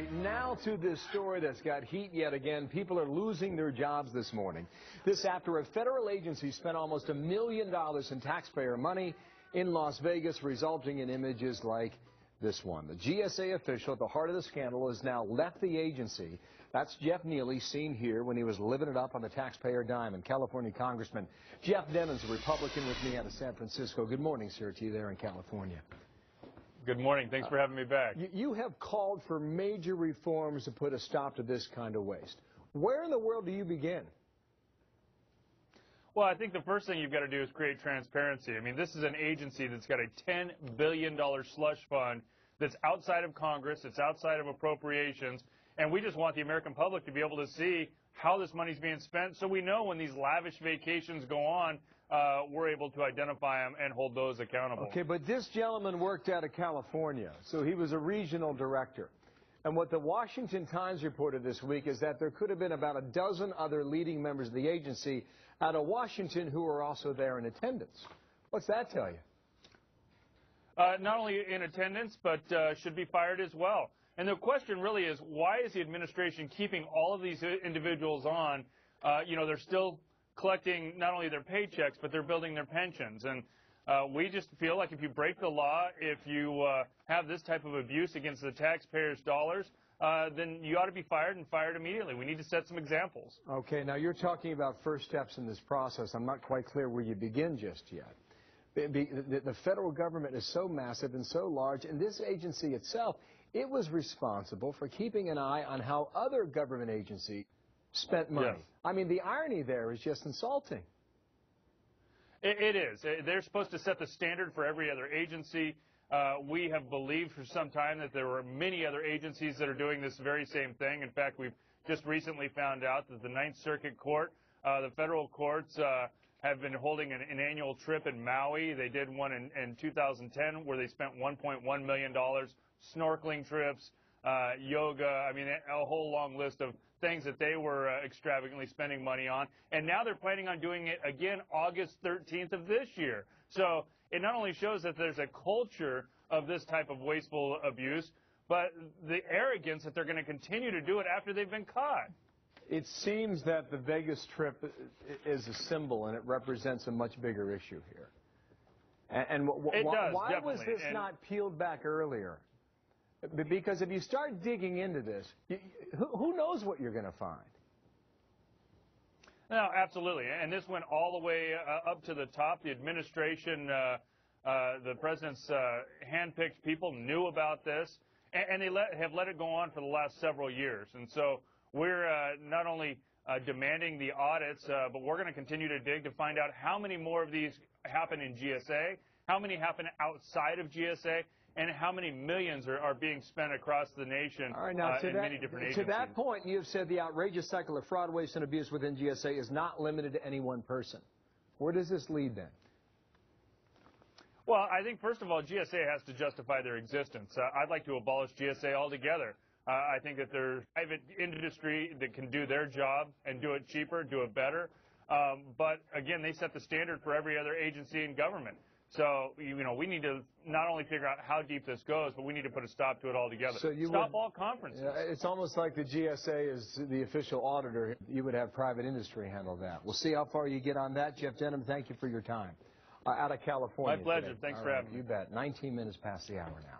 right, now to this story that's got heat yet again. People are losing their jobs this morning. This after a federal agency spent almost $1 million in taxpayer money in Las Vegas, resulting in images like this one. The GSA official at the heart of the scandal has now left the agency. That's Jeff Neely, seen here when he was living it up on the taxpayer dime. And California Congressman Jeff Denham's a Republican with me out of San Francisco. Good morning, sir, to you there in California. Good morning. Thanks for having me back. You have called for major reforms to put a stop to this kind of waste. Where in the world do you begin? Well, I think the first thing you've got to do is create transparency. I mean, this is an agency that's got a $10 billion slush fund that's outside of Congress, it's outside of appropriations, and we just want the American public to be able to see how this money's being spent so we know when these lavish vacations go on, we're able to identify them and hold those accountable. Okay, but this gentleman worked out of California, so he was a regional director. And what the Washington Times reported this week is that there could have been about a dozen other leading members of the agency out of Washington who were also there in attendance. What's that tell you? Not only in attendance, but should be fired as well. And the question really is, why is the administration keeping all of these individuals on? They're still collecting not only their paychecks, but they're building their pensions. And we just feel like if you break the law, if you have this type of abuse against the taxpayers' dollars, then you ought to be fired and fired immediately. We need to set some examples. Okay, now you're talking about first steps in this process. I'm not quite clear where you begin just yet. The federal government is so massive and so large, and this agency itself, it was responsible for keeping an eye on how other government agencies spent money. Yes. I mean, the irony there is just insulting. It is. They're supposed to set the standard for every other agency. We have believed for some time that there were many other agencies that are doing this very same thing. In fact, we've just recently found out that the Ninth Circuit Court, the federal courts, have been holding an annual trip in Maui. They did one in 2010 where they spent $1.1 million, snorkeling trips, yoga, I mean, a whole long list of things that they were extravagantly spending money on. And now they're planning on doing it again August 13th of this year. So it not only shows that there's a culture of this type of wasteful abuse, but the arrogance that they're going to continue to do it after they've been caught. It seems that the Vegas trip is a symbol, and it represents a much bigger issue here. And why was this not peeled back earlier? Because if you start digging into this, who knows what you're going to find? No, absolutely. And this went all the way up to the top. The administration, the president's handpicked people knew about this, and they have let it go on for the last several years. And so we're not only demanding the audits, but we're going to continue to dig to find out how many more of these happen in GSA, how many happen outside of GSA, and how many millions are being spent across the nation in many different agencies. To that point, you have said the outrageous cycle of fraud, waste, and abuse within GSA is not limited to any one person. Where does this lead then? Well, I think, first of all, GSA has to justify their existence. I'd like to abolish GSA altogether. I think that there's private industry that can do their job and do it cheaper, do it better. But, again, they set the standard for every other agency in government. So, we need to not only figure out how deep this goes, but we need to put a stop to it altogether. So stop all conferences. It's almost like the GSA is the official auditor. You would have private industry handle that. We'll see how far you get on that. Jeff Denham, thank you for your time. Out of California. My pleasure. Today. Thanks for having me. You bet. 19 minutes past the hour now.